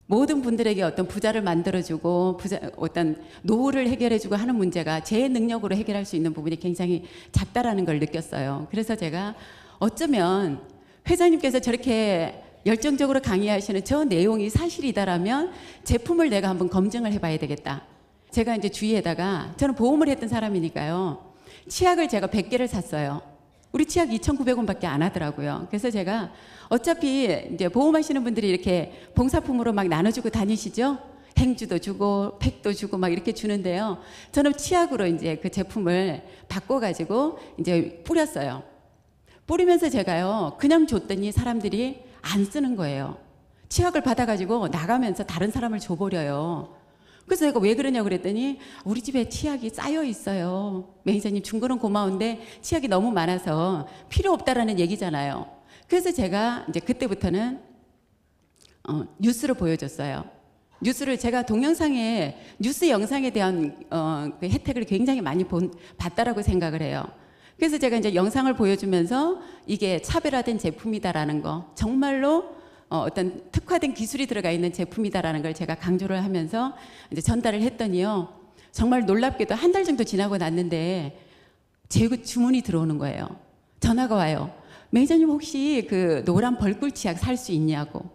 모든 분들에게 어떤 부자를 만들어주고 어떤 노후를 해결해주고 하는 문제가 제 능력으로 해결할 수 있는 부분이 굉장히 작다라는 걸 느꼈어요. 그래서 제가 어쩌면 회장님께서 저렇게 열정적으로 강의하시는 저 내용이 사실이다라면 제품을 내가 한번 검증을 해봐야 되겠다. 제가 이제 주위에다가 저는 보험을 했던 사람이니까요. 치약을 제가 100개를 샀어요. 우리 치약 2,900원밖에 안 하더라고요. 그래서 제가 어차피 이제 보험하시는 분들이 이렇게 봉사품으로 막 나눠주고 다니시죠? 행주도 주고 팩도 주고 막 이렇게 주는데요. 저는 치약으로 이제 그 제품을 바꿔가지고 이제 뿌렸어요. 뿌리면서 제가요, 그냥 줬더니 사람들이 안 쓰는 거예요. 치약을 받아가지고 나가면서 다른 사람을 줘버려요. 그래서 내가 왜 그러냐고 그랬더니 우리 집에 치약이 쌓여 있어요. 매니저님 준 거는 고마운데 치약이 너무 많아서 필요 없다라는 얘기잖아요. 그래서 제가 이제 그때부터는 뉴스를 보여줬어요. 뉴스를 제가 동영상에 뉴스 영상에 대한 그 혜택을 굉장히 많이 봤다라고 생각을 해요. 그래서 제가 이제 영상을 보여주면서 이게 차별화된 제품이다라는 거, 정말로 어떤 특화된 기술이 들어가 있는 제품이다라는 걸 제가 강조를 하면서 이제 전달을 했더니요. 정말 놀랍게도 한 달 정도 지나고 났는데 제 주문이 들어오는 거예요. 전화가 와요. 매니저님 혹시 그 노란 벌꿀 치약 살 수 있냐고.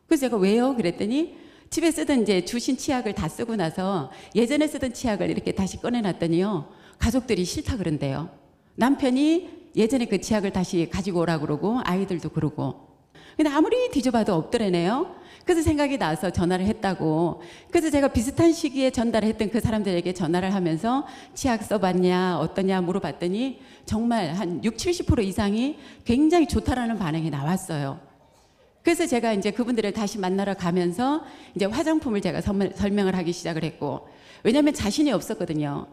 그래서 제가 왜요? 그랬더니 집에 쓰던 이제 주신 치약을 다 쓰고 나서 예전에 쓰던 치약을 이렇게 다시 꺼내놨더니요. 가족들이 싫다 그런대요. 남편이 예전에 그 치약을 다시 가지고 오라고 그러고 아이들도 그러고. 근데 아무리 뒤져봐도 없더래네요. 그래서 생각이 나서 전화를 했다고. 그래서 제가 비슷한 시기에 전달을 했던 그 사람들에게 전화를 하면서 치약 써봤냐 어떠냐 물어봤더니 정말 한 60, 70% 이상이 굉장히 좋다라는 반응이 나왔어요. 그래서 제가 이제 그분들을 다시 만나러 가면서 이제 화장품을 제가 설명을 하기 시작을 했고, 왜냐하면 자신이 없었거든요.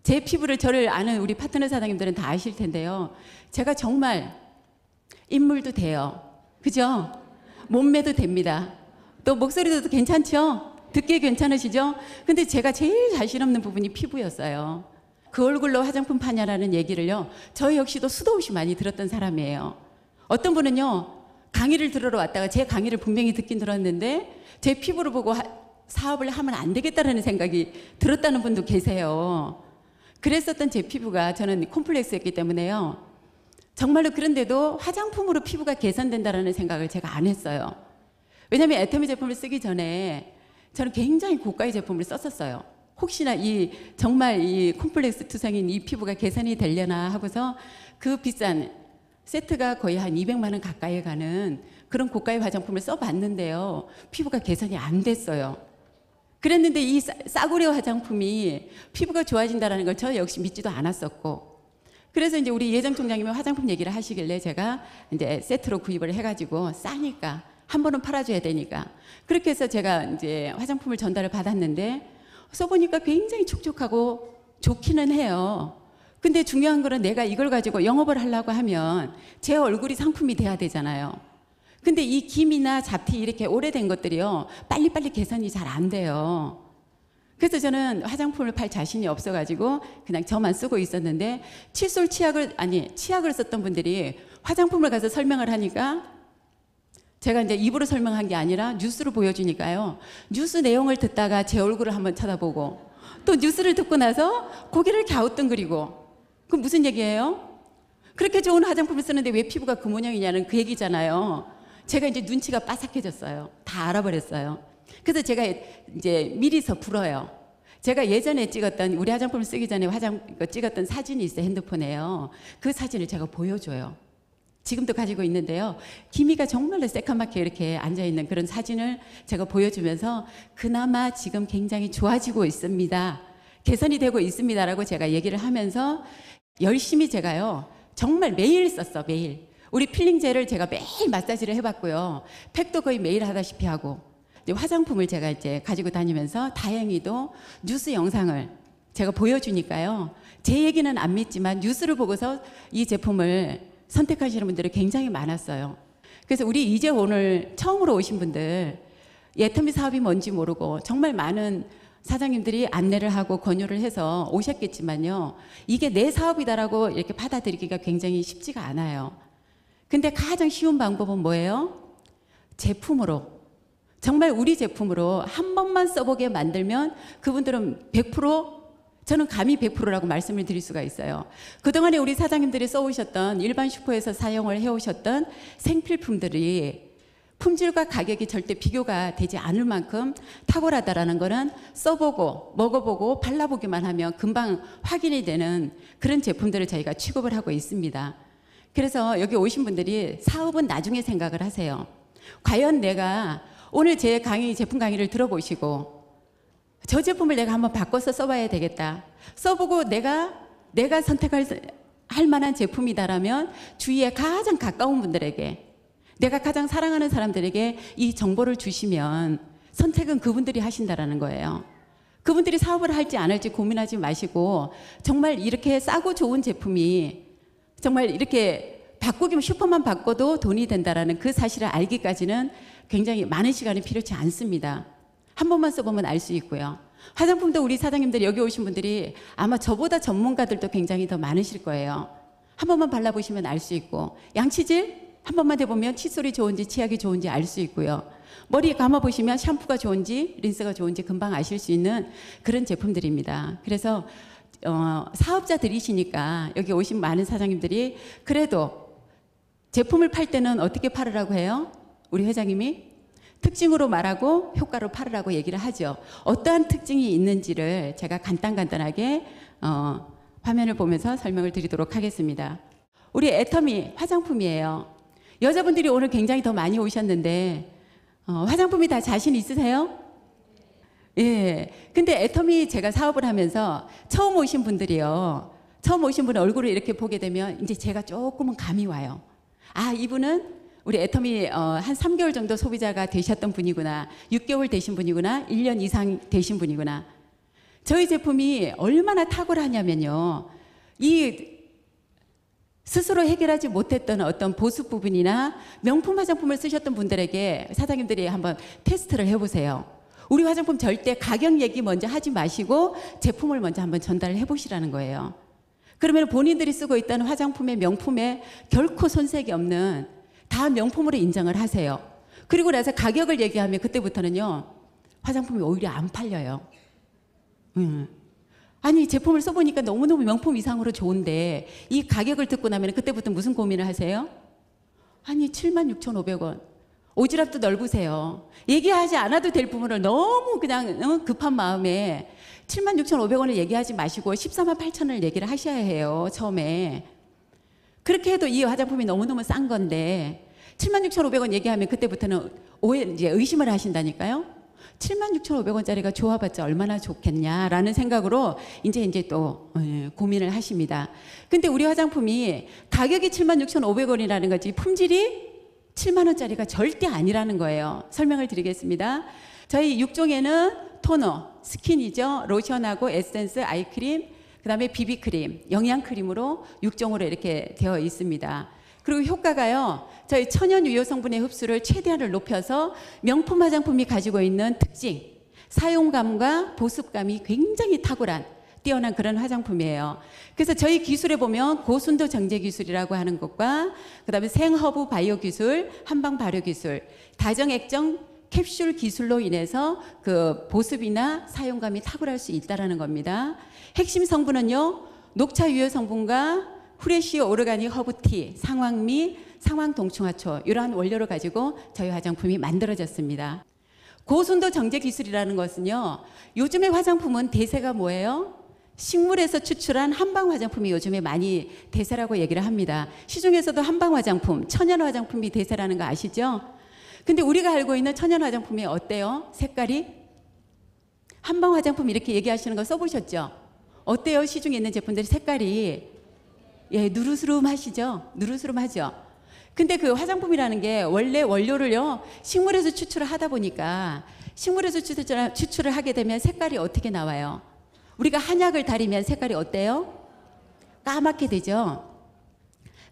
제 피부를 저를 아는 우리 파트너 사장님들은 다 아실 텐데요. 제가 정말 인물도 돼요. 그죠? 몸매도 됩니다. 또 목소리도 괜찮죠? 듣기 괜찮으시죠? 근데 제가 제일 자신 없는 부분이 피부였어요. 그 얼굴로 화장품 파냐라는 얘기를요. 저 역시도 수도 없이 많이 들었던 사람이에요. 어떤 분은요. 강의를 들으러 왔다가 제 강의를 분명히 듣긴 들었는데 제 피부를 보고 사업을 하면 안 되겠다라는 생각이 들었다는 분도 계세요. 그랬었던 제 피부가 저는 콤플렉스였기 때문에요. 정말로 그런데도 화장품으로 피부가 개선된다는 생각을 제가 안 했어요. 왜냐하면 애터미 제품을 쓰기 전에 저는 굉장히 고가의 제품을 썼었어요. 혹시나 정말 이 콤플렉스 투성인 이 피부가 개선이 되려나 하고서 그 비싼 세트가 거의 한 200만 원 가까이 가는 그런 고가의 화장품을 써봤는데요. 피부가 개선이 안 됐어요. 그랬는데 이 싸구려 화장품이 피부가 좋아진다는 걸 저 역시 믿지도 않았었고, 그래서 이제 우리 예정 총장님이 화장품 얘기를 하시길래 제가 이제 세트로 구입을 해가지고 싸니까 한 번은 팔아줘야 되니까 그렇게 해서 제가 이제 화장품을 전달을 받았는데 써보니까 굉장히 촉촉하고 좋기는 해요. 근데 중요한 거는 내가 이걸 가지고 영업을 하려고 하면 제 얼굴이 상품이 돼야 되잖아요. 근데 이 김이나 잡티 이렇게 오래된 것들이요. 빨리빨리 개선이 잘 안 돼요. 그래서 저는 화장품을 팔 자신이 없어가지고 그냥 저만 쓰고 있었는데 칫솔 치약을 썼던 분들이 화장품을 가서 설명을 하니까 제가 이제 입으로 설명한 게 아니라 뉴스로 보여주니까요. 뉴스 내용을 듣다가 제 얼굴을 한번 쳐다보고 또 뉴스를 듣고 나서 고개를 갸우뚱그리고, 그럼 무슨 얘기예요? 그렇게 좋은 화장품을 쓰는데 왜 피부가 그 모양이냐는 그 얘기잖아요. 제가 이제 눈치가 빠삭해졌어요. 다 알아버렸어요. 그래서 제가 이제 미리서 불어요. 제가 예전에 찍었던 우리 화장품을 쓰기 전에 찍었던 사진이 있어요. 핸드폰에요. 그 사진을 제가 보여줘요. 지금도 가지고 있는데요. 기미가 정말로 새까맣게 이렇게 앉아있는 그런 사진을 제가 보여주면서 그나마 지금 굉장히 좋아지고 있습니다. 개선이 되고 있습니다라고 제가 얘기를 하면서 열심히 제가요. 정말 매일 썼어. 매일. 우리 필링 젤을 제가 매일 마사지를 해봤고요. 팩도 거의 매일 하다시피 하고 화장품을 제가 이제 가지고 다니면서 다행히도 뉴스 영상을 제가 보여주니까요. 제 얘기는 안 믿지만 뉴스를 보고서 이 제품을 선택하시는 분들이 굉장히 많았어요. 그래서 우리 이제 오늘 처음으로 오신 분들 애터미 사업이 뭔지 모르고 정말 많은 사장님들이 안내를 하고 권유를 해서 오셨겠지만요. 이게 내 사업이다라고 이렇게 받아들이기가 굉장히 쉽지가 않아요. 근데 가장 쉬운 방법은 뭐예요? 제품으로 정말 우리 제품으로 한 번만 써보게 만들면 그분들은 100%, 저는 감히 100%라고 말씀을 드릴 수가 있어요. 그동안에 우리 사장님들이 써오셨던 일반 슈퍼에서 사용을 해오셨던 생필품들이 품질과 가격이 절대 비교가 되지 않을 만큼 탁월하다라는 거는 써보고 먹어보고 발라보기만 하면 금방 확인이 되는 그런 제품들을 저희가 취급을 하고 있습니다. 그래서 여기 오신 분들이 사업은 나중에 생각을 하세요. 과연 내가 오늘 제 강의, 제품 강의를 들어보시고 저 제품을 내가 한번 바꿔서 써봐야 되겠다. 써보고 내가 선택할 만한 제품이다라면 주위에 가장 가까운 분들에게, 내가 가장 사랑하는 사람들에게 이 정보를 주시면 선택은 그분들이 하신다라는 거예요. 그분들이 사업을 할지 안 할지 고민하지 마시고 정말 이렇게 싸고 좋은 제품이 정말 이렇게 바꾸기만 슈퍼만 바꿔도 돈이 된다라는 그 사실을 알기까지는 굉장히 많은 시간이 필요치 않습니다. 한 번만 써보면 알 수 있고요. 화장품도 우리 사장님들이 여기 오신 분들이 아마 저보다 전문가들도 굉장히 더 많으실 거예요. 한 번만 발라보시면 알 수 있고, 양치질 한 번만 해보면 칫솔이 좋은지 치약이 좋은지 알 수 있고요. 머리 감아보시면 샴푸가 좋은지 린스가 좋은지 금방 아실 수 있는 그런 제품들입니다. 그래서 사업자들이시니까 여기 오신 많은 사장님들이 그래도 제품을 팔 때는 어떻게 팔으라고 해요? 우리 회장님이 특징으로 말하고 효과로 팔으라고 얘기를 하죠. 어떠한 특징이 있는지를 제가 간단하게 화면을 보면서 설명을 드리도록 하겠습니다. 우리 애터미 화장품이에요. 여자분들이 오늘 굉장히 더 많이 오셨는데 화장품이 다 자신 있으세요? 예. 근데 애터미 제가 사업을 하면서 처음 오신 분들이요. 처음 오신 분의 얼굴을 이렇게 보게 되면 이제 제가 조금은 감이 와요. 아, 이분은 우리 애터미 한 3개월 정도 소비자가 되셨던 분이구나. 6개월 되신 분이구나. 1년 이상 되신 분이구나. 저희 제품이 얼마나 탁월하냐면요. 이 스스로 해결하지 못했던 어떤 보습 부분이나 명품 화장품을 쓰셨던 분들에게 사장님들이 한번 테스트를 해보세요. 우리 화장품 절대 가격 얘기 먼저 하지 마시고 제품을 먼저 한번 전달을 해보시라는 거예요. 그러면 본인들이 쓰고 있다는 화장품의 명품에 결코 손색이 없는 다 명품으로 인정을 하세요. 그리고 나서 가격을 얘기하면 그때부터는요, 화장품이 오히려 안 팔려요. 아니, 제품을 써보니까 너무너무 명품 이상으로 좋은데 이 가격을 듣고 나면 그때부터 무슨 고민을 하세요? 아니, 76,500원. 오지랖도 넓으세요. 얘기하지 않아도 될 부분을 너무 그냥 급한 마음에 76,500원을 얘기하지 마시고 148,000원을 얘기를 하셔야 해요, 처음에. 그렇게 해도 이 화장품이 너무너무 싼 건데 76,500원 얘기하면 그때부터는 이제 의심을 하신다니까요. 76,500원짜리가 좋아봤자 얼마나 좋겠냐라는 생각으로 이제 또 고민을 하십니다. 근데 우리 화장품이 가격이 76,500원이라는 거지 품질이 7만 원짜리가 절대 아니라는 거예요. 설명을 드리겠습니다. 저희 6종에는 토너, 스킨이죠. 로션하고 에센스, 아이크림, 그 다음에 비비크림, 영양크림으로 6종으로 이렇게 되어 있습니다. 그리고 효과가요, 저희 천연 유효 성분의 흡수를 최대한을 높여서 명품 화장품이 가지고 있는 특징, 사용감과 보습감이 굉장히 탁월한 뛰어난 그런 화장품이에요. 그래서 저희 기술에 보면 고순도 정제 기술이라고 하는 것과 그 다음에 생허브 바이오 기술, 한방 발효 기술, 다정액정 캡슐 기술로 인해서 그 보습이나 사용감이 탁월할 수 있다는 겁니다. 핵심 성분은요, 녹차 유효 성분과 후레쉬 오르가닉 허브티, 상황미, 상황동충하초 이러한 원료를 가지고 저희 화장품이 만들어졌습니다. 고순도 정제 기술이라는 것은요, 요즘의 화장품은 대세가 뭐예요? 식물에서 추출한 한방 화장품이 요즘에 많이 대세라고 얘기를 합니다. 시중에서도 한방 화장품, 천연 화장품이 대세라는 거 아시죠? 근데 우리가 알고 있는 천연 화장품이 어때요? 색깔이? 한방 화장품 이렇게 얘기하시는 거 써보셨죠? 어때요? 시중에 있는 제품들이 색깔이 누르스름하시죠? 누르스름하죠? 근데 그 화장품이라는 게 원래 원료를요, 식물에서 추출을 하다 보니까 식물에서 추출을 하게 되면 색깔이 어떻게 나와요? 우리가 한약을 다리면 색깔이 어때요? 까맣게 되죠?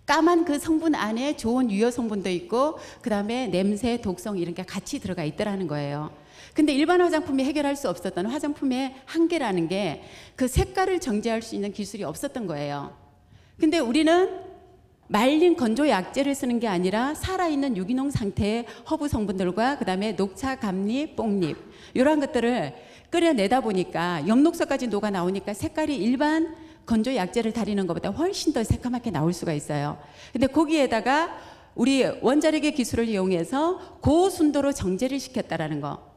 까만 그 성분 안에 좋은 유효 성분도 있고 그 다음에 냄새, 독성 이런 게 같이 들어가 있더라는 거예요. 근데 일반 화장품이 해결할 수 없었던 화장품의 한계라는 게 그 색깔을 정제할 수 있는 기술이 없었던 거예요. 근데 우리는 말린 건조 약재를 쓰는 게 아니라 살아있는 유기농 상태의 허브 성분들과 그다음에 녹차, 감잎, 뽕잎 이런 것들을 끓여내다 보니까 엽록소까지 녹아 나오니까 색깔이 일반 건조 약재를 달이는 것보다 훨씬 더 새까맣게 나올 수가 있어요. 근데 거기에다가 우리 원자력의 기술을 이용해서 고순도로 정제를 시켰다라는 거.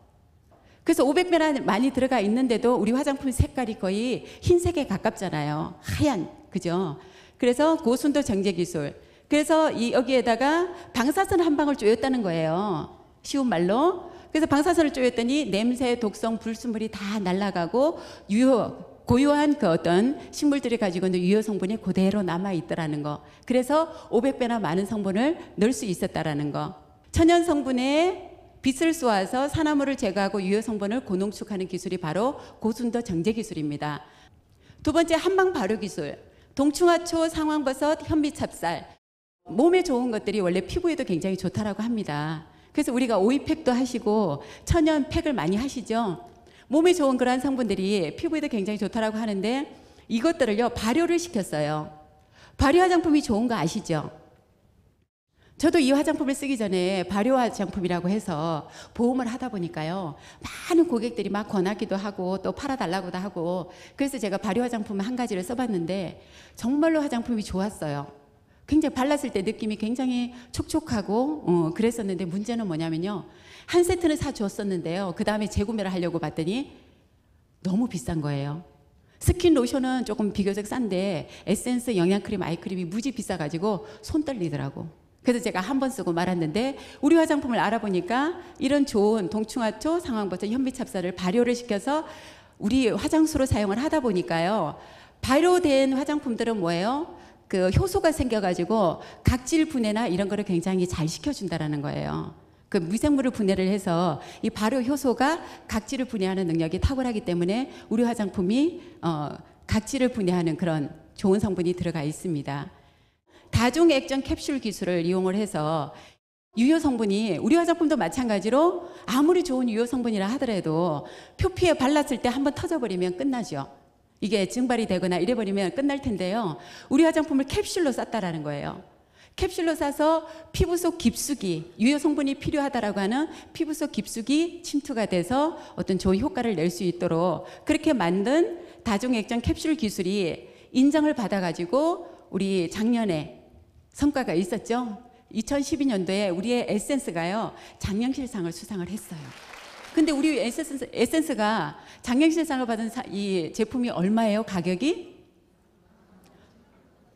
그래서 500배나 많이 들어가 있는데도 우리 화장품 색깔이 거의 흰색에 가깝잖아요. 하얀, 그죠? 그래서 고순도 정제 기술. 그래서 여기에다가 방사선 한 방울 쪼였다는 거예요. 쉬운 말로. 그래서 방사선을 쪼였더니 냄새, 독성, 불순물이 다 날아가고 고유한 그 어떤 식물들이 가지고 있는 유효 성분이 그대로 남아 있더라는 거. 그래서 500배나 많은 성분을 넣을 수 있었다라는 거. 천연 성분에 빛을 쏘아서 산화물을 제거하고 유효 성분을 고농축하는 기술이 바로 고순도 정제 기술입니다. 두 번째, 한방 발효 기술. 동충하초, 상황버섯, 현미찹쌀. 몸에 좋은 것들이 원래 피부에도 굉장히 좋다라고 합니다. 그래서 우리가 오이팩도 하시고 천연 팩을 많이 하시죠. 몸에 좋은 그러한 성분들이 피부에도 굉장히 좋다라고 하는데 이것들을요 발효를 시켰어요. 발효 화장품이 좋은 거 아시죠? 저도 이 화장품을 쓰기 전에 발효 화장품이라고 해서 보험을 하다 보니까요 많은 고객들이 막 권하기도 하고 또 팔아달라고도 하고 그래서 제가 발효 화장품 한 가지를 써봤는데 정말로 화장품이 좋았어요. 굉장히 발랐을 때 느낌이 굉장히 촉촉하고 그랬었는데 문제는 뭐냐면요 한 세트는 사주었었는데요 그 다음에 재구매를 하려고 봤더니 너무 비싼 거예요. 스킨 로션은 조금 비교적 싼데 에센스, 영양크림, 아이크림이 무지 비싸가지고 손 떨리더라고. 그래서 제가 한 번 쓰고 말았는데 우리 화장품을 알아보니까 이런 좋은 동충하초, 상황버섯, 현미찹쌀을 발효를 시켜서 우리 화장수로 사용을 하다 보니까요 발효된 화장품들은 뭐예요? 그 효소가 생겨가지고 각질 분해나 이런 거를 굉장히 잘 시켜준다라는 거예요. 그 미생물을 분해를 해서 이 발효 효소가 각질을 분해하는 능력이 탁월하기 때문에 우리 화장품이 각질을 분해하는 그런 좋은 성분이 들어가 있습니다. 다중액정 캡슐 기술을 이용을 해서 유효 성분이 우리 화장품도 마찬가지로 아무리 좋은 유효 성분이라 하더라도 표피에 발랐을 때 한번 터져버리면 끝나죠. 이게 증발이 되거나 이래버리면 끝날 텐데요. 우리 화장품을 캡슐로 쌌다라는 거예요. 캡슐로 싸서 피부 속 깊숙이 유효 성분이 필요하다라고 하는 피부 속 깊숙이 침투가 돼서 어떤 좋은 효과를 낼 수 있도록 그렇게 만든 다중액정 캡슐 기술이 인정을 받아가지고 우리 작년에 성과가 있었죠. 2012년도에 우리의 에센스가요 장명실상을 수상을 했어요. 근데 우리 에센스가 장명실상을 받은 이 제품이 얼마예요? 가격이?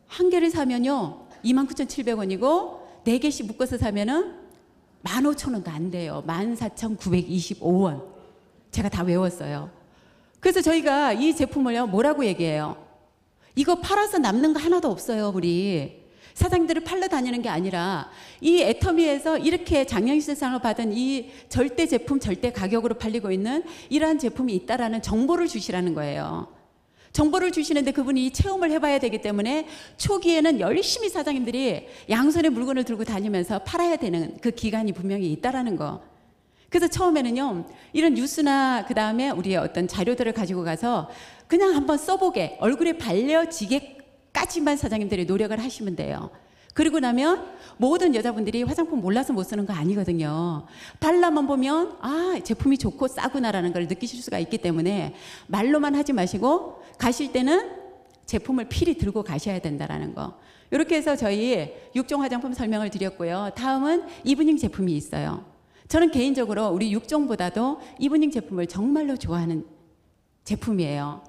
한 개를 사면요 29,700원이고 4개씩 묶어서 사면은 15,000원도 안 돼요. 14,925원. 제가 다 외웠어요. 그래서 저희가 이 제품을요 뭐라고 얘기해요? 이거 팔아서 남는 거 하나도 없어요. 우리 사장님들을 팔러 다니는 게 아니라 이 애터미에서 이렇게 장명실상을 받은 이 절대 제품 절대 가격으로 팔리고 있는 이러한 제품이 있다라는 정보를 주시라는 거예요. 정보를 주시는데 그분이 체험을 해봐야 되기 때문에 초기에는 열심히 사장님들이 양손에 물건을 들고 다니면서 팔아야 되는 그 기간이 분명히 있다라는 거. 그래서 처음에는요 이런 뉴스나 그 다음에 우리의 어떤 자료들을 가지고 가서 그냥 한번 써보게 얼굴에 발려지게까지만 사장님들이 노력을 하시면 돼요. 그리고 나면 모든 여자분들이 화장품 몰라서 못 쓰는 거 아니거든요. 발라만 보면 아 제품이 좋고 싸구나라는 걸 느끼실 수가 있기 때문에 말로만 하지 마시고 가실 때는 제품을 필히 들고 가셔야 된다라는 거. 이렇게 해서 저희 6종 화장품 설명을 드렸고요. 다음은 이브닝 제품이 있어요. 저는 개인적으로 우리 6종보다도 이브닝 제품을 정말로 좋아하는 제품이에요.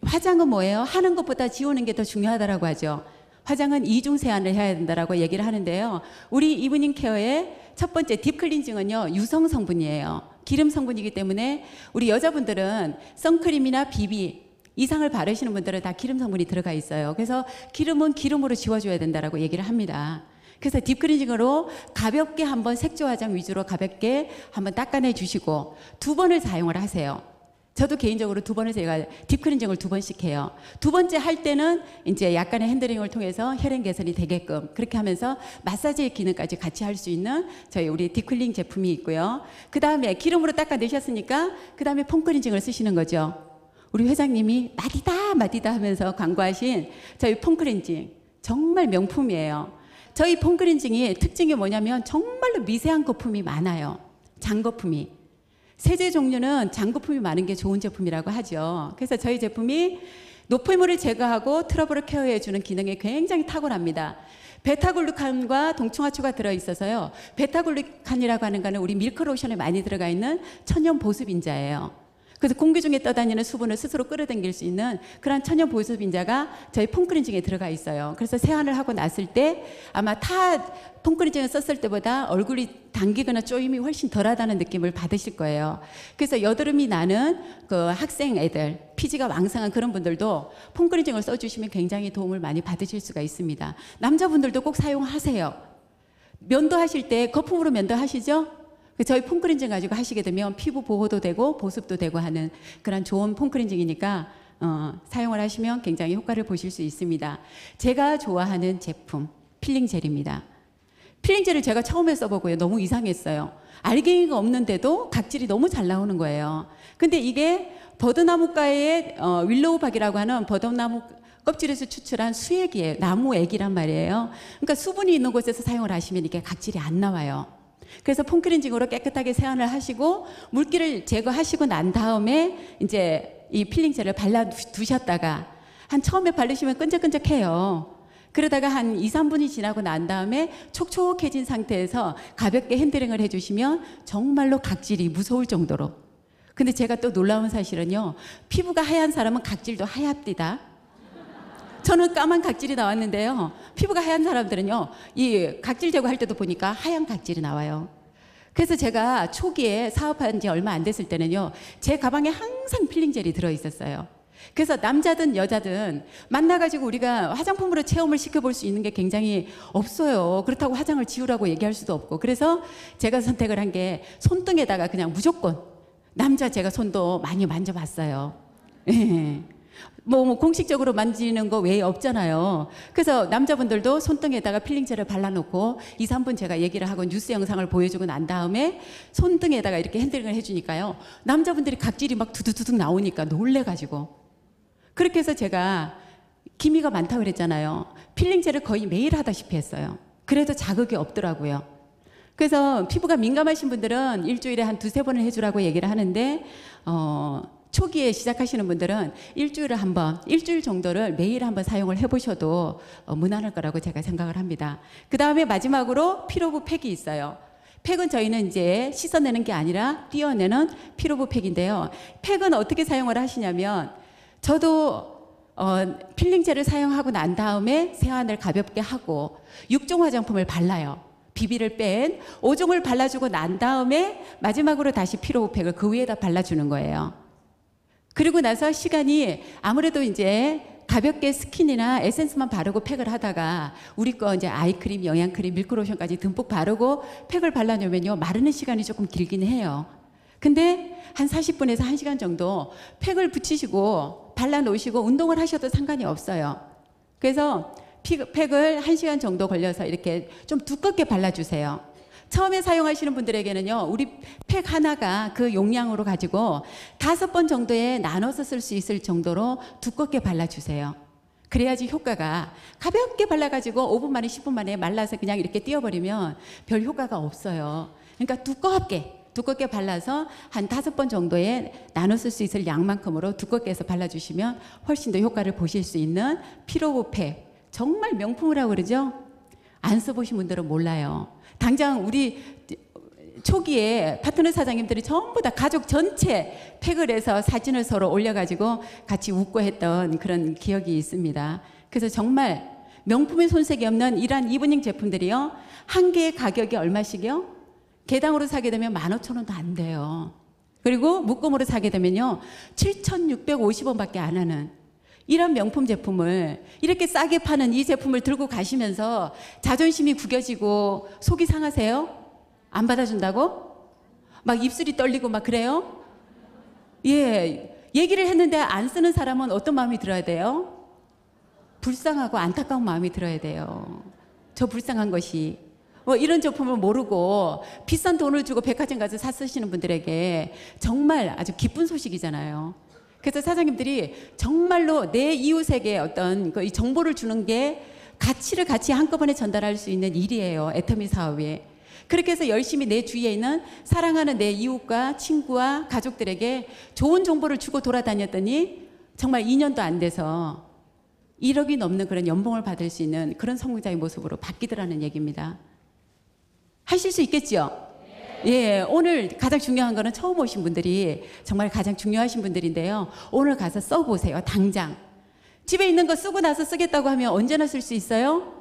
화장은 뭐예요? 하는 것보다 지우는 게 더 중요하다고 하죠. 화장은 이중 세안을 해야 된다라고 얘기를 하는데요. 우리 이브닝 케어의 첫 번째 딥클렌징은요 유성 성분이에요. 기름 성분이기 때문에 우리 여자분들은 선크림이나 비비 이상을 바르시는 분들은 다 기름 성분이 들어가 있어요. 그래서 기름은 기름으로 지워줘야 된다라고 얘기를 합니다. 그래서 딥클렌징으로 가볍게 한번 색조 화장 위주로 가볍게 한번 닦아내 주시고 2번을 사용을 하세요. 저도 개인적으로 2번을 제가 딥클렌징을 2번씩 해요. 2번째 할 때는 이제 약간의 핸들링을 통해서 혈행 개선이 되게끔 그렇게 하면서 마사지의 기능까지 같이 할 수 있는 저희 우리 딥클렌징 제품이 있고요. 그 다음에 기름으로 닦아내셨으니까 그 다음에 폼클렌징을 쓰시는 거죠. 우리 회장님이 마디다 마디다 하면서 광고하신 저희 폼클렌징 정말 명품이에요. 저희 폼클렌징이 특징이 뭐냐면 정말로 미세한 거품이 많아요. 장거품이. 세제 종류는 장거품이 많은 게 좋은 제품이라고 하죠. 그래서 저희 제품이 노폐물을 제거하고 트러블을 케어해주는 기능이 굉장히 탁월합니다. 베타글루칸과 동충하초가 들어있어서요. 베타글루칸이라고 하는 거는 우리 밀크로션에 많이 들어가 있는 천연 보습인자예요. 그래서 공기 중에 떠다니는 수분을 스스로 끌어당길 수 있는 그런 천연 보습인자가 저희 폼클렌징에 들어가 있어요. 그래서 세안을 하고 났을 때 아마 타 폼클렌징을 썼을 때보다 얼굴이 당기거나 쪼임이 훨씬 덜하다는 느낌을 받으실 거예요. 그래서 여드름이 나는 그 학생 애들, 피지가 왕성한 그런 분들도 폼클렌징을 써주시면 굉장히 도움을 많이 받으실 수가 있습니다. 남자분들도 꼭 사용하세요. 면도하실 때 거품으로 면도하시죠? 저희 폼클렌징 가지고 하시게 되면 피부 보호도 되고 보습도 되고 하는 그런 좋은 폼클렌징이니까 사용을 하시면 굉장히 효과를 보실 수 있습니다. 제가 좋아하는 제품 필링 젤입니다. 필링 젤을 제가 처음에 써보고요. 너무 이상했어요. 알갱이가 없는데도 각질이 너무 잘 나오는 거예요. 근데 이게 버드나무가의 윌로우박이라고 하는 버드나무 껍질에서 추출한 수액이에요. 나무액이란 말이에요. 그러니까 수분이 있는 곳에서 사용을 하시면 이게 각질이 안 나와요. 그래서 폼클렌징으로 깨끗하게 세안을 하시고 물기를 제거하시고 난 다음에 이제 이 필링젤을 발라 두셨다가 한 처음에 바르시면 끈적끈적해요. 그러다가 한 2, 3분이 지나고 난 다음에 촉촉해진 상태에서 가볍게 핸들링을 해주시면 정말로 각질이 무서울 정도로. 근데 제가 또 놀라운 사실은요. 피부가 하얀 사람은 각질도 하얗디다. 저는 까만 각질이 나왔는데요. 피부가 하얀 사람들은요. 이 각질 제거할 때도 보니까 하얀 각질이 나와요. 그래서 제가 초기에 사업한 지 얼마 안 됐을 때는요. 제 가방에 항상 필링젤이 들어있었어요. 그래서 남자든 여자든 만나가지고 우리가 화장품으로 체험을 시켜볼 수 있는 게 굉장히 없어요. 그렇다고 화장을 지우라고 얘기할 수도 없고. 그래서 제가 선택을 한 게 손등에다가 그냥 무조건 남자 제가 손도 많이 만져봤어요. 뭐 공식적으로 만지는 거 외에 없잖아요. 그래서 남자분들도 손등에다가 필링젤을 발라놓고 2, 3분 제가 얘기를 하고 뉴스 영상을 보여주고 난 다음에 손등에다가 이렇게 핸들링을 해주니까요. 남자분들이 각질이 막 두두두둑 나오니까 놀래가지고. 그렇게 해서 제가 기미가 많다고 그랬잖아요. 필링젤을 거의 매일 하다시피 했어요. 그래도 자극이 없더라고요. 그래서 피부가 민감하신 분들은 일주일에 한 2, 3번을 해주라고 얘기를 하는데 초기에 시작하시는 분들은 일주일에 한 번, 일주일 정도를 매일 한번 사용을 해보셔도 무난할 거라고 제가 생각을 합니다. 그 다음에 마지막으로 피로부 팩이 있어요. 팩은 저희는 이제 씻어내는 게 아니라 띄어내는 피로부 팩인데요. 팩은 어떻게 사용을 하시냐면 저도 필링젤을 사용하고 난 다음에 세안을 가볍게 하고 6종 화장품을 발라요. 비비를 뺀 5종을 발라주고 난 다음에 마지막으로 다시 피로부 팩을 그 위에다 발라주는 거예요. 그리고 나서 시간이 아무래도 이제 가볍게 스킨이나 에센스만 바르고 팩을 하다가 우리 거 이제 아이크림, 영양크림, 밀크로션까지 듬뿍 바르고 팩을 발라놓으면요. 마르는 시간이 조금 길긴 해요. 근데 한 40분에서 1시간 정도 팩을 붙이시고 발라놓으시고 운동을 하셔도 상관이 없어요. 그래서 팩을 1시간 정도 걸려서 이렇게 좀 두껍게 발라주세요. 처음에 사용하시는 분들에게는요, 우리 팩 하나가 그 용량으로 가지고 5번 정도에 나눠서 쓸 수 있을 정도로 두껍게 발라주세요. 그래야지 효과가 가볍게 발라가지고 5분 만에 10분 만에 말라서 그냥 이렇게 띄워버리면 별 효과가 없어요. 그러니까 두껍게 발라서 한 5번 정도에 나눠 쓸 수 있을 양만큼으로 두껍게 해서 발라주시면 훨씬 더 효과를 보실 수 있는 피로부 팩. 정말 명품이라고 그러죠? 안 써보신 분들은 몰라요. 당장 우리 초기에 파트너 사장님들이 전부 다 가족 전체 팩을 해서 사진을 서로 올려가지고 같이 웃고 했던 그런 기억이 있습니다. 그래서 정말 명품의 손색이 없는 이러한 이브닝 제품들이요. 한 개의 가격이 얼마씩이요? 개당으로 사게 되면 15,000원도 안 돼요. 그리고 묶음으로 사게 되면요. 7,650원밖에 안 하는 이런 명품 제품을 이렇게 싸게 파는 이 제품을 들고 가시면서 자존심이 구겨지고 속이 상하세요? 안 받아준다고? 막 입술이 떨리고 막 그래요? 예, 얘기를 했는데 안 쓰는 사람은 어떤 마음이 들어야 돼요? 불쌍하고 안타까운 마음이 들어야 돼요. 저 불쌍한 것이. 뭐 이런 제품을 모르고 비싼 돈을 주고 백화점 가서 사 쓰시는 분들에게 정말 아주 기쁜 소식이잖아요. 그래서 사장님들이 정말로 내 이웃에게 어떤 이 정보를 주는 게 가치를 같이 한꺼번에 전달할 수 있는 일이에요. 애터미 사업이. 그렇게 해서 열심히 내 주위에 있는 사랑하는 내 이웃과 친구와 가족들에게 좋은 정보를 주고 돌아다녔더니 정말 2년도 안 돼서 1억이 넘는 그런 연봉을 받을 수 있는 그런 성공자의 모습으로 바뀌더라는 얘기입니다. 하실 수 있겠죠? 예, 오늘 가장 중요한 거는 처음 오신 분들이 정말 가장 중요하신 분들인데요. 오늘 가서 써보세요. 당장. 집에 있는 거 쓰고 나서 쓰겠다고 하면 언제나 쓸 수 있어요?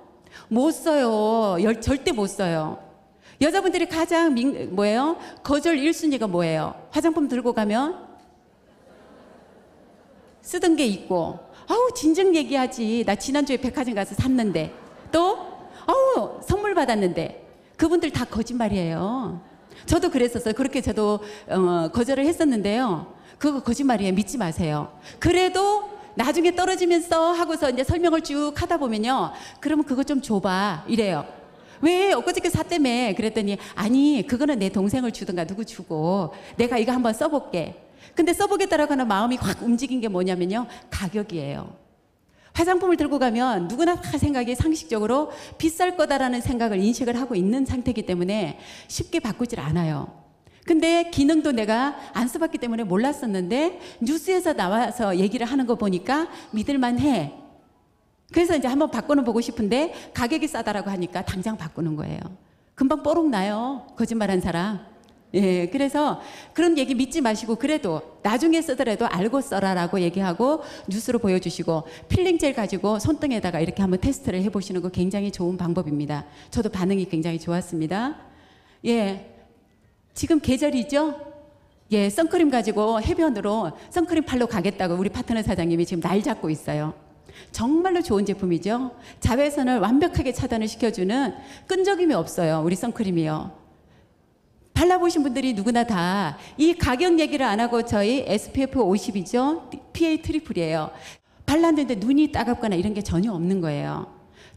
못 써요. 절대 못 써요. 여자분들이 가장 뭐예요? 거절 1순위가 뭐예요? 화장품 들고 가면 쓰던 게 있고, 아우 진작 얘기하지. 나 지난주에 백화점 가서 샀는데, 또 아우 선물 받았는데. 그분들 다 거짓말이에요. 저도 그랬었어요. 그렇게 저도 거절을 했었는데요. 그거 거짓말이에요. 믿지 마세요. 그래도 나중에 떨어지면서 하고서 이제 설명을 쭉 하다 보면요. 그러면 그거 좀 줘봐. 이래요. 왜 엊그저께 샀다며. 그랬더니 아니 그거는 내 동생을 주든가 누구 주고 내가 이거 한번 써볼게. 근데 써보겠다라고 하는 마음이 확 움직인 게 뭐냐면요. 가격이에요. 화장품을 들고 가면 누구나 다 생각이 상식적으로 비쌀 거다라는 생각을 인식을 하고 있는 상태이기 때문에 쉽게 바꾸질 않아요. 근데 기능도 내가 안 써봤기 때문에 몰랐었는데 뉴스에서 나와서 얘기를 하는 거 보니까 믿을만 해. 그래서 이제 한번 바꾸는 보고 싶은데 가격이 싸다라고 하니까 당장 바꾸는 거예요. 금방 뽀록 나요. 거짓말한 사람. 예, 그래서 그런 얘기 믿지 마시고 그래도 나중에 쓰더라도 알고 써라라고 얘기하고 뉴스로 보여주시고 필링젤 가지고 손등에다가 이렇게 한번 테스트를 해보시는 거 굉장히 좋은 방법입니다. 저도 반응이 굉장히 좋았습니다. 예, 지금 계절이죠? 예, 선크림 가지고 해변으로 선크림 팔러 가겠다고 우리 파트너 사장님이 지금 날 잡고 있어요. 정말로 좋은 제품이죠. 자외선을 완벽하게 차단을 시켜주는 끈적임이 없어요. 우리 선크림이요. 발라보신 분들이 누구나 다 이 가격 얘기를 안 하고 저희 SPF 50이죠. PA 트리플이에요. 발랐는데 눈이 따갑거나 이런 게 전혀 없는 거예요.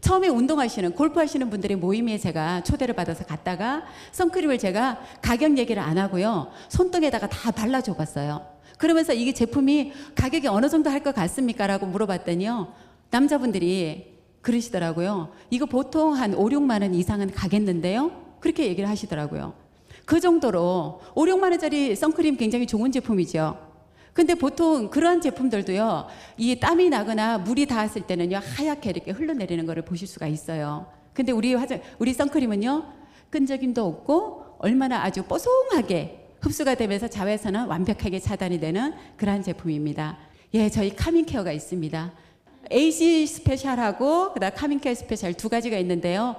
처음에 운동하시는 골프하시는 분들의 모임에 제가 초대를 받아서 갔다가 선크림을 제가 가격 얘기를 안 하고요. 손등에다가 다 발라줘 봤어요. 그러면서 이게 제품이 가격이 어느 정도 할 것 같습니까? 라고 물어봤더니요. 남자분들이 그러시더라고요. 이거 보통 한 5, 6만 원 이상은 가겠는데요. 그렇게 얘기를 하시더라고요. 그 정도로 5, 6만 원짜리 선크림 굉장히 좋은 제품이죠. 근데 보통 그러한 제품들도요. 이 땀이 나거나 물이 닿았을 때는요. 하얗게 이렇게 흘러내리는 거를 보실 수가 있어요. 근데 우리 선크림은요. 끈적임도 없고 얼마나 아주 뽀송하게 흡수가 되면서 자외선은 완벽하게 차단이 되는 그러한 제품입니다. 예, 저희 카밍케어가 있습니다. AC 스페셜하고 그다음 카밍케어 스페셜 두 가지가 있는데요.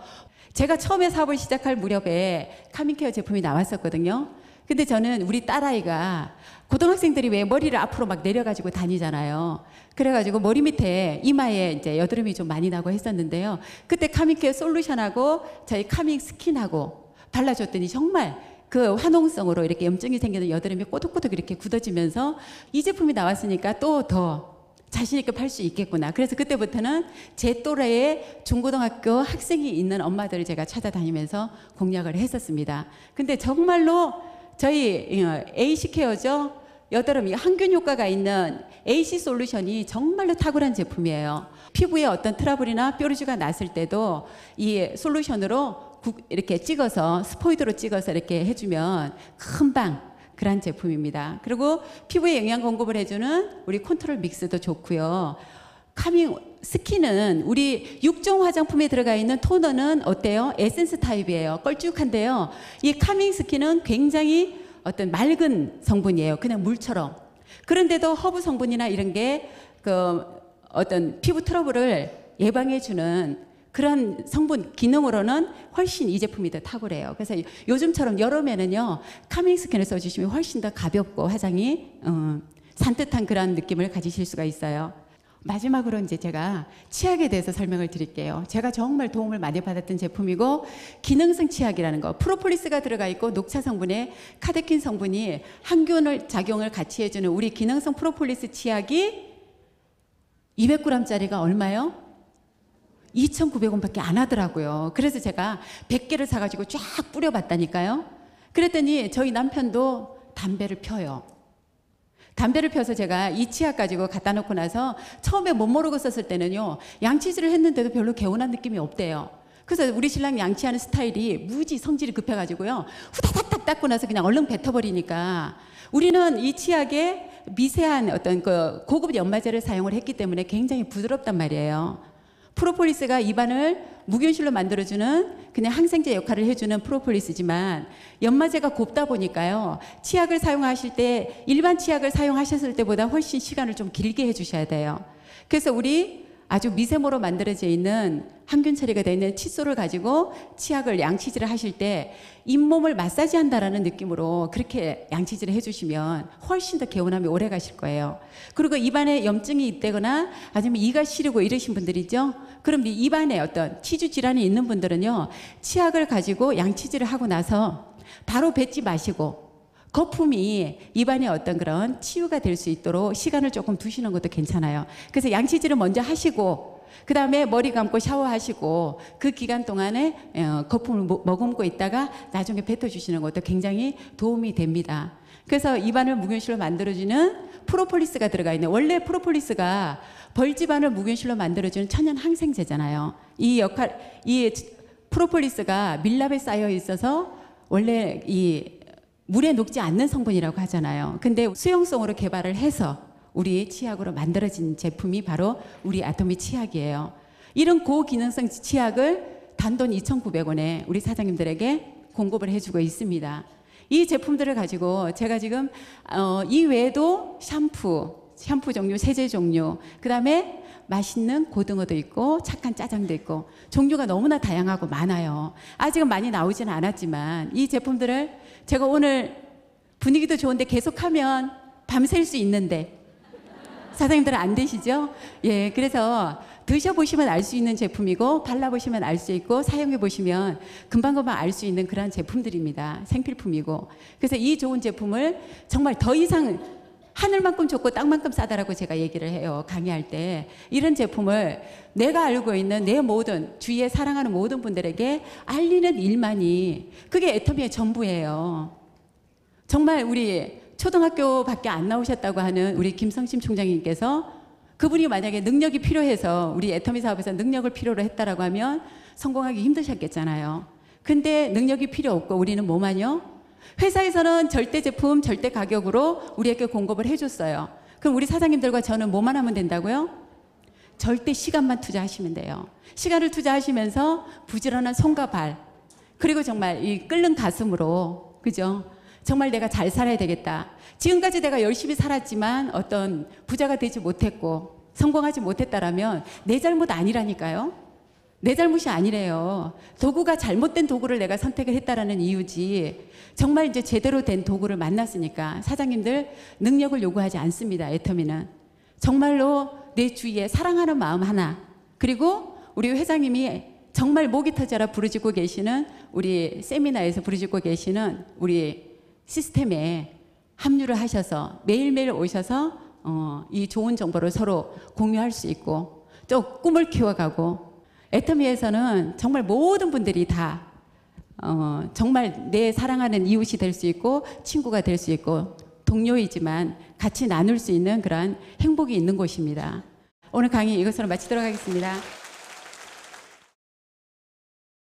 제가 처음에 사업을 시작할 무렵에 카밍케어 제품이 나왔었거든요. 근데 저는 우리 딸아이가 고등학생들이 왜 머리를 앞으로 막 내려가지고 다니잖아요. 그래가지고 머리 밑에 이마에 이제 여드름이 좀 많이 나고 했었는데요. 그때 카밍케어 솔루션하고 저희 카밍 스킨하고 발라줬더니 정말 그 화농성으로 이렇게 염증이 생기는 여드름이 꼬독꼬독 이렇게 굳어지면서 이 제품이 나왔으니까 또 더 자신 있게 팔 수 있겠구나. 그래서 그때부터는 제 또래의 중고등학교 학생이 있는 엄마들을 제가 찾아다니면서 공략을 했었습니다. 근데 정말로 저희 AC 케어죠. 여드름이 항균 효과가 있는 AC 솔루션이 정말로 탁월한 제품이에요. 피부에 어떤 트러블이나 뾰루지가 났을 때도 이 솔루션으로 이렇게 찍어서 스포이드로 찍어서 이렇게 해주면 금방 그런 제품입니다. 그리고 피부에 영양 공급을 해주는 우리 컨트롤 믹스도 좋고요. 카밍 스킨은 우리 6종 화장품에 들어가 있는 토너는 어때요? 에센스 타입이에요. 걸쭉한데요. 이 카밍 스킨은 굉장히 어떤 맑은 성분이에요. 그냥 물처럼. 그런데도 허브 성분이나 이런 게 그 어떤 피부 트러블을 예방해주는 그런 성분 기능으로는 훨씬 이 제품이 더 탁월해요. 그래서 요즘처럼 여름에는요 카밍 스킨을 써주시면 훨씬 더 가볍고 화장이 산뜻한 그런 느낌을 가지실 수가 있어요. 마지막으로 이제 제가 치약에 대해서 설명을 드릴게요. 제가 정말 도움을 많이 받았던 제품이고 기능성 치약이라는 거 프로폴리스가 들어가 있고 녹차 성분에 카테킨 성분이 항균을 작용을 같이 해주는 우리 기능성 프로폴리스 치약이 200g짜리가 얼마요? 2,900원밖에 안 하더라고요. 그래서 제가 100개를 사가지고 쫙 뿌려봤다니까요. 그랬더니 저희 남편도 담배를 펴요. 담배를 펴서 제가 이 치약 가지고 갖다 놓고 나서 처음에 못 모르고 썼을 때는요, 양치질을 했는데도 별로 개운한 느낌이 없대요. 그래서 우리 신랑 양치하는 스타일이 무지 성질이 급해가지고요, 후다닥닥 닦고 나서 그냥 얼른 뱉어버리니까 우리는 이 치약에 미세한 어떤 그 고급 연마제를 사용을 했기 때문에 굉장히 부드럽단 말이에요. 프로폴리스가 입안을 무균실로 만들어주는 그냥 항생제 역할을 해주는 프로폴리스지만 연마제가 곱다 보니까요, 치약을 사용하실 때 일반 치약을 사용하셨을 때보다 훨씬 시간을 좀 길게 해주셔야 돼요. 그래서 우리 아주 미세모로 만들어져 있는 항균 처리가 되어 있는 칫솔을 가지고 치약을 양치질을 하실 때 잇몸을 마사지한다라는 느낌으로 그렇게 양치질을 해주시면 훨씬 더 개운함이 오래 가실 거예요. 그리고 입안에 염증이 있다거나 아니면 이가 시리고 이러신 분들이죠. 그럼 이 입안에 어떤 치주 질환이 있는 분들은요, 치약을 가지고 양치질을 하고 나서 바로 뱉지 마시고 거품이 입안에 어떤 그런 치유가 될 수 있도록 시간을 조금 두시는 것도 괜찮아요. 그래서 양치질을 먼저 하시고 그 다음에 머리 감고 샤워하시고 그 기간 동안에 거품을 머금고 있다가 나중에 뱉어주시는 것도 굉장히 도움이 됩니다. 그래서 입안을 무균실로 만들어주는 프로폴리스가 들어가 있는, 원래 프로폴리스가 벌집안을 무균실로 만들어주는 천연 항생제잖아요. 이 프로폴리스가 밀랍에 쌓여 있어서 원래 이 물에 녹지 않는 성분이라고 하잖아요. 근데 수용성으로 개발을 해서 우리 치약으로 만들어진 제품이 바로 우리 아토미 치약이에요. 이런 고기능성 치약을 단돈 2,900원에 우리 사장님들에게 공급을 해주고 있습니다. 이 제품들을 가지고 제가 지금 이 외에도 샴푸 종류, 세제 종류, 그 다음에 맛있는 고등어도 있고 착한 짜장도 있고 종류가 너무나 다양하고 많아요. 아직은 많이 나오지는 않았지만 이 제품들을 제가 오늘 분위기도 좋은데 계속하면 밤샐 수 있는데 사장님들은 안 되시죠? 예, 그래서 드셔보시면 알 수 있는 제품이고 발라보시면 알 수 있고 사용해보시면 금방금방 알 수 있는 그런 제품들입니다. 생필품이고. 그래서 이 좋은 제품을 정말 더 이상 하늘만큼 좋고 땅만큼 싸다라고 제가 얘기를 해요. 강의할 때. 이런 제품을 내가 알고 있는 내 모든 주위에 사랑하는 모든 분들에게 알리는 일만이 그게 애터미의 전부예요. 정말 우리 초등학교밖에 안 나오셨다고 하는 우리 김성심 총장님께서 그분이 만약에 능력이 필요해서 우리 애터미 사업에서 능력을 필요로 했다라고 하면 성공하기 힘드셨겠잖아요. 근데 능력이 필요 없고 우리는 뭐만요? 회사에서는 절대 제품, 절대 가격으로 우리에게 공급을 해줬어요. 그럼 우리 사장님들과 저는 뭐만 하면 된다고요? 절대 시간만 투자하시면 돼요. 시간을 투자하시면서 부지런한 손과 발, 그리고 정말 이 끓는 가슴으로, 그죠? 정말 내가 잘 살아야 되겠다. 지금까지 내가 열심히 살았지만 어떤 부자가 되지 못했고 성공하지 못했다라면 내 잘못 아니라니까요. 내 잘못이 아니래요. 도구가 잘못된 도구를 내가 선택을 했다라는 이유지, 정말 이제 제대로 된 도구를 만났으니까 사장님들 능력을 요구하지 않습니다. 애터미는 정말로 내 주위에 사랑하는 마음 하나, 그리고 우리 회장님이 정말 목이 터져라 부르짖고 계시는, 우리 세미나에서 부르짖고 계시는 우리 시스템에 합류를 하셔서 매일매일 오셔서 이 좋은 정보를 서로 공유할 수 있고 또 꿈을 키워가고, 애터미에서는 정말 모든 분들이 다 정말 내 사랑하는 이웃이 될 수 있고 친구가 될 수 있고 동료이지만 같이 나눌 수 있는 그런 행복이 있는 곳입니다. 오늘 강의 이것으로 마치도록 하겠습니다.